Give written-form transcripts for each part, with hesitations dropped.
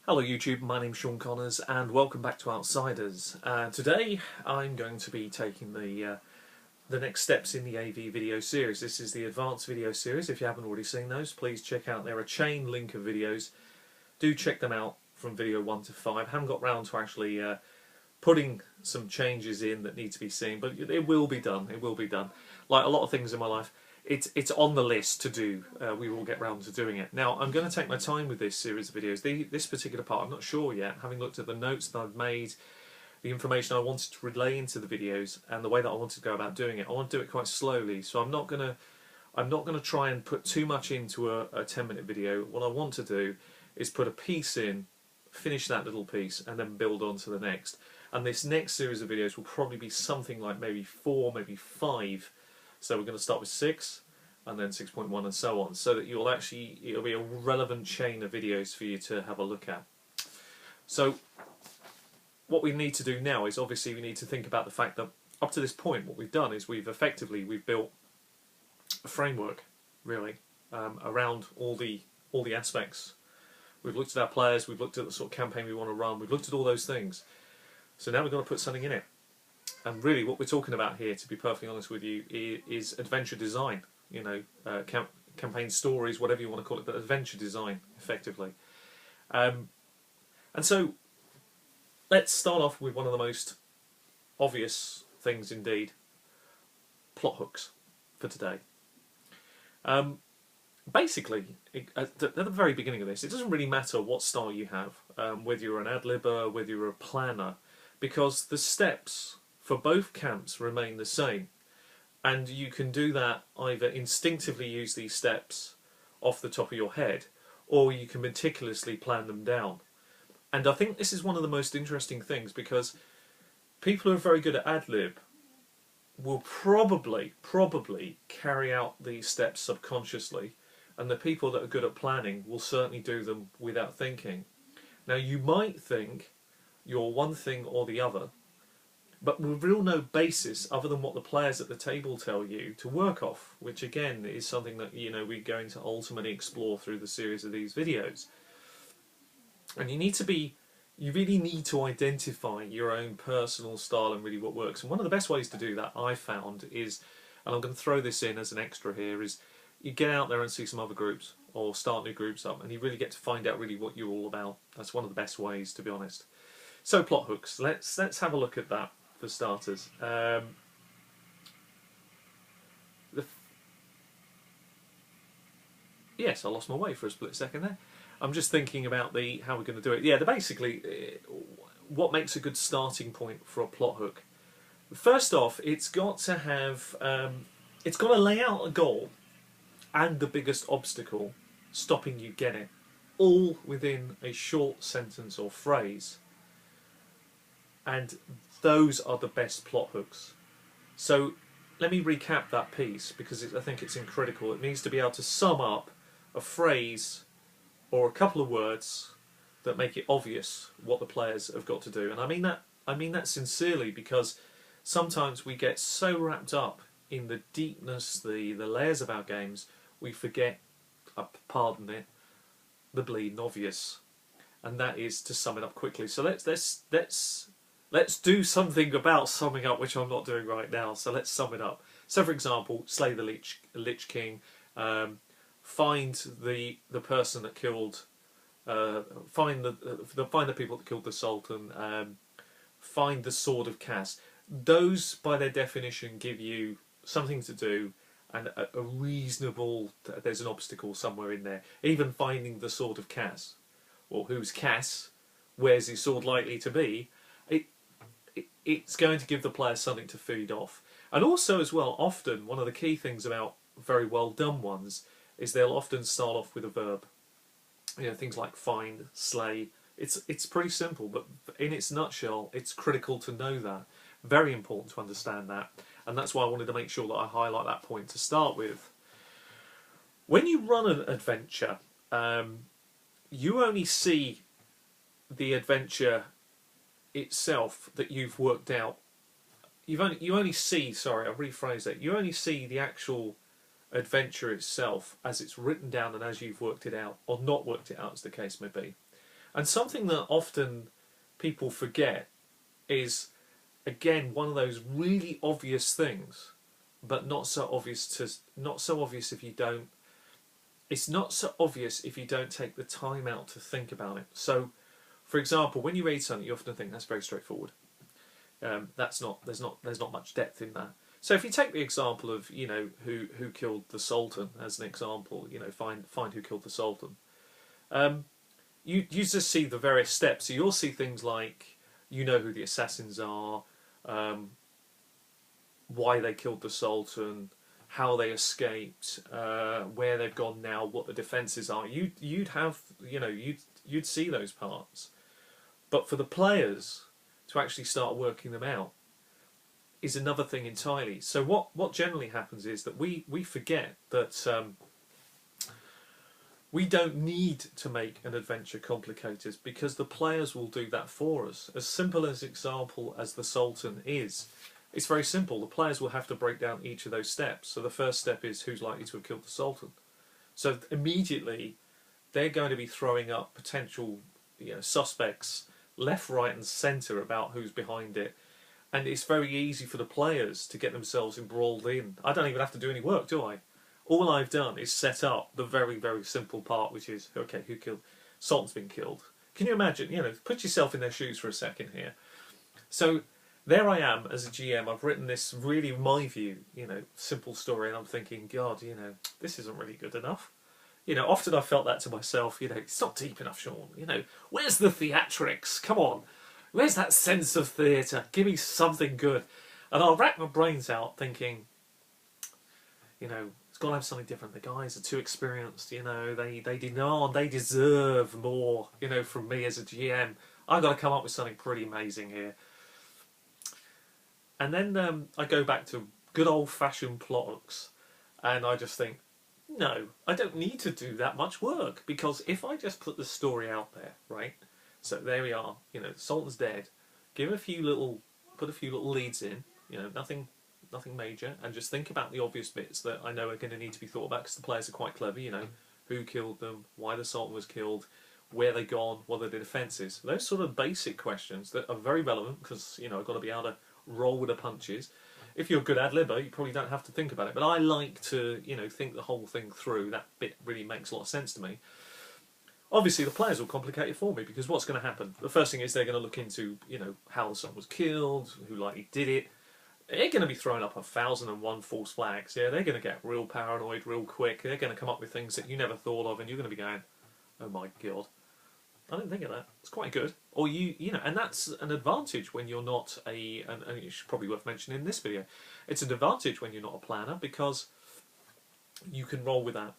Hello YouTube, my name's Sean Connors and welcome back to Outsiders. Today I'm going to be taking the next steps in the AV video series. This is the advanced video series. If you haven't already seen those, please check out. They're a chain link of videos. Do check them out from video 1 to 5. I haven't got round to actually putting some changes in that need to be seen, but it will be done. It will be done. Like a lot of things in my life, it's on the list to do. We will get round to doing it. Now, I'm going to take my time with this series of videos. This particular part, I'm not sure yet, having looked at the notes that I've made, the information I wanted to relay into the videos, and the way that I wanted to go about doing it. I want to do it quite slowly, so I'm not going to try and put too much into a 10-minute video. What I want to do is put a piece in, finish that little piece, and then build on to the next. And this next series of videos will probably be something like maybe 4, maybe 5. So we're going to start with 6, and then 6.1 and so on, so that it'll be a relevant chain of videos for you to have a look at. So what we need to do now is obviously we need to think about the fact that up to this point what we've done is we've built a framework really around all the aspects. We've looked at our players, we've looked at the sort of campaign we want to run, we've looked at all those things. So now we've got to put something in it. And really what we're talking about here, to be perfectly honest with you, is adventure design. You know, campaign stories, whatever you want to call it, but adventure design, effectively. And so let's start off with one of the most obvious things indeed, plot hooks for today. Basically, at the very beginning of this, it doesn't really matter what style you have, whether you're an ad-libber, whether you're a planner, because the steps for both camps remain the same, and you can do that either instinctively use these steps off the top of your head, or you can meticulously plan them down. And I think this is one of the most interesting things, because people who are very good at ad-lib will probably carry out these steps subconsciously, and the people that are good at planning will certainly do them without thinking. Now, you might think you're one thing or the other, but with real no basis other than what the players at the table tell you to work off, which again is something that, you know, we're going to ultimately explore through the series of these videos. And you really need to identify your own personal style and really what works. And one of the best ways to do that, I found, is, and I'm going to throw this in as an extra here, is you get out there and see some other groups or start new groups up, and you really get to find out really what you're all about. That's one of the best ways, to be honest. So plot hooks, let's have a look at that for starters. Yes, I lost my way for a split second there. I'm just thinking about how we're going to do it. Yeah, basically, what makes a good starting point for a plot hook? First off, it's got to lay out a goal and the biggest obstacle stopping you getting it, all within a short sentence or phrase. And those are the best plot hooks. So let me recap that piece, because I think it's critical. It needs to be able to sum up a phrase or a couple of words that make it obvious what the players have got to do. And I mean that sincerely, because sometimes we get so wrapped up in the deepness, the layers of our games, we forget, pardon it, the bleeding obvious. And that is to sum it up quickly. So let's do something about summing up, which I'm not doing right now. So let's sum it up. So, for example, slay the Lich King, find the person that killed, find the people that killed the Sultan, find the Sword of Cass. Those, by their definition, give you something to do and a reasonable. There's an obstacle somewhere in there. Even finding the Sword of Cass, or who's Cass? Where's his sword likely to be? It's going to give the player something to feed off. And also as well, often, one of the key things about very well done ones is they'll often start off with a verb. You know, things like find, slay. It's pretty simple, but in its nutshell, it's critical to know that. Very important to understand that. And that's why I wanted to make sure that I highlight that point to start with. When you run an adventure, you only see the adventure itself that you've worked out. You only see, sorry, I'll rephrase that. You only see the actual adventure itself as it's written down and as you've worked it out, or not worked it out as the case may be. And something that often people forget is, again, one of those really obvious things, but not so obvious if you don't. It's not so obvious if you don't take the time out to think about it. So, for example, when you read something, you often think that's very straightforward. There's not much depth in that. So if you take the example of who killed the Sultan as an example, find who killed the Sultan. You just see the various steps. So you'll see things like who the assassins are, why they killed the Sultan, how they escaped, where they've gone now, what the defences are. You'd see those parts, but for the players to actually start working them out is another thing entirely. So what generally happens is that we forget that we don't need to make an adventure complicated, because the players will do that for us. As simple as example as the Sultan is, it's very simple. The players will have to break down each of those steps. So the first step is who's likely to have killed the Sultan. So immediately they're going to be throwing up potential suspects left, right and centre about who's behind it. And it's very easy for the players to get themselves embroiled in. I don't even have to do any work, do I? All I've done is set up the very, very simple part, which is, okay, who killed? Sultan's been killed. Can you imagine? Put yourself in their shoes for a second here. So there I am as a GM. I've written this really, in my view, simple story, and I'm thinking, God, this isn't really good enough. Often I've felt that to myself. It's not deep enough, Sean. Where's the theatrics? Come on, where's that sense of theatre? Give me something good. And I'll rack my brains out, thinking, it's got to have something different. The guys are too experienced. They deserve more. From me as a GM. I've got to come up with something pretty amazing here. And then I go back to good old-fashioned plot hooks, and I just think, no, I don't need to do that much work, because if I just put the story out there, right? So there we are. The Sultan's dead. Put a few little leads in. Nothing major, and just think about the obvious bits that I know are going to need to be thought about, because the players are quite clever. Who killed them, why the Sultan was killed, where they gone, what are the defences. Those sort of basic questions that are very relevant, because I've got to be able to roll with the punches. If you're a good ad-libber, you probably don't have to think about it, but I like to think the whole thing through. That bit really makes a lot of sense to me. Obviously the players will complicate it for me, because what's going to happen? The first thing is they're going to look into how the Sultan was killed, who likely did it. They're going to be throwing up 1,001 false flags. Yeah, they're going to get real paranoid real quick. They're going to come up with things that you never thought of, and you're going to be going, oh my God, I didn't think of that. It's quite good. Or and that's an advantage when you're not and it's probably worth mentioning in this video. It's an advantage when you're not a planner, because you can roll with that.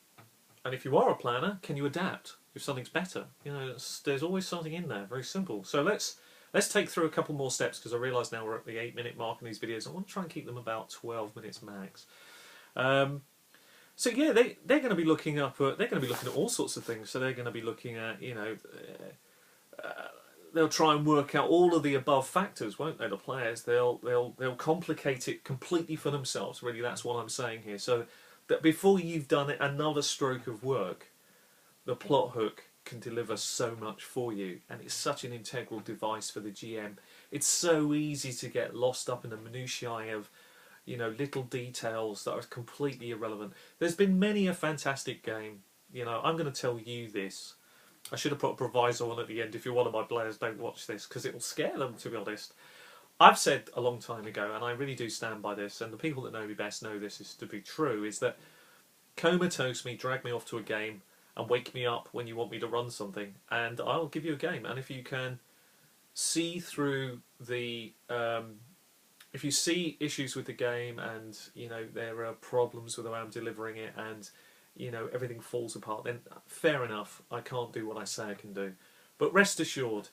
And if you are a planner, can you adapt if something's better? There's always something in there. Very simple. So let's take through a couple more steps, because I realise now we're at the 8-minute mark in these videos. I want to try and keep them about 12 minutes max. So yeah, they're going to be looking at all sorts of things. So they're going to be looking at they'll try and work out all of the above factors, won't they? The players they'll complicate it completely for themselves. Really, that's what I'm saying here. So that before you've done another stroke of work, the plot hook can deliver so much for you, and it's such an integral device for the GM. It's so easy to get lost up in the minutiae of little details that are completely irrelevant. There's been many a fantastic game. I'm going to tell you this. I should have put a proviso on at the end. If you're one of my players, don't watch this, because it will scare them, to be honest. I've said a long time ago, and I really do stand by this, and the people that know me best know this is to be true, is that comatose me, drag me off to a game, and wake me up when you want me to run something, and I'll give you a game. And if you can see through the... if you see issues with the game, and there are problems with the way I'm delivering it, and everything falls apart, then fair enough, I can't do what I say I can do. But rest assured,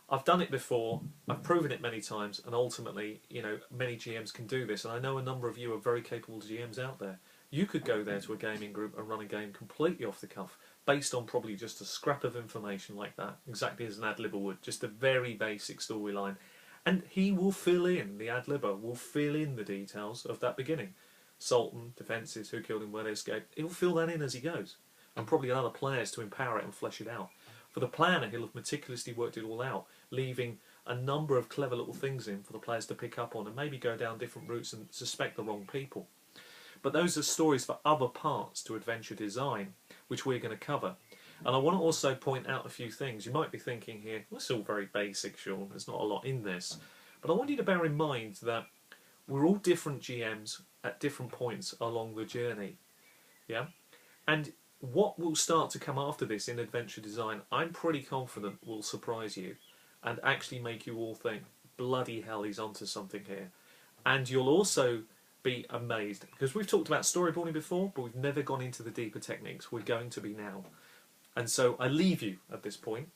I've done it before, I've proven it many times, and ultimately, many GMs can do this, and I know a number of you are very capable GMs out there. You could go there to a gaming group and run a game completely off the cuff, based on probably just a scrap of information like that, exactly as an ad-libber would, just a very basic storyline. And he will fill in, the ad-libber will fill in the details of that beginning. Sultan, defences, who killed him, where they escaped. He'll fill that in as he goes. And probably other players to empower it and flesh it out. For the planner, he'll have meticulously worked it all out, leaving a number of clever little things in for the players to pick up on and maybe go down different routes and suspect the wrong people. But those are stories for other parts to adventure design, which we're going to cover. And I want to also point out a few things. You might be thinking here, well, it's all very basic, Sean, there's not a lot in this. But I want you to bear in mind that we're all different GMs at different points along the journey. Yeah? And what will start to come after this in adventure design, I'm pretty confident will surprise you and actually make you all think, bloody hell, he's onto something here. And you'll also be amazed, because we've talked about storyboarding before, but we've never gone into the deeper techniques. We're going to be now. And so I leave you at this point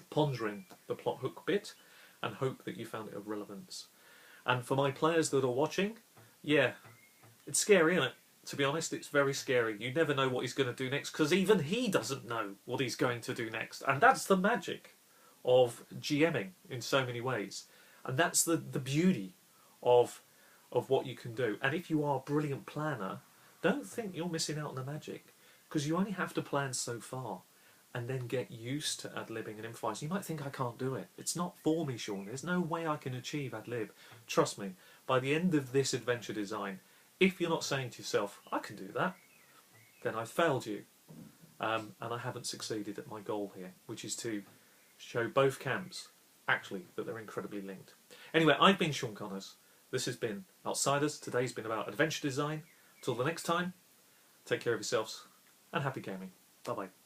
pondering the plot hook bit and hope that you found it of relevance. And for my players that are watching, yeah, it's scary, isn't it? To be honest, it's very scary. You never know what he's going to do next, because even he doesn't know what he's going to do next. And that's the magic of GMing in so many ways. And that's the beauty of what you can do. And if you are a brilliant planner, don't think you're missing out on the magic, because you only have to plan so far and then get used to ad-libbing and improvising. You might think, I can't do it. It's not for me, Sean. There's no way I can achieve ad-lib. Trust me, by the end of this adventure design, if you're not saying to yourself, I can do that, then I've failed you. And I haven't succeeded at my goal here, which is to show both camps, actually, that they're incredibly linked. Anyway, I've been Sean Connors. This has been Outsiders. Today's been about adventure design. Till the next time, take care of yourselves and happy gaming. Bye-bye.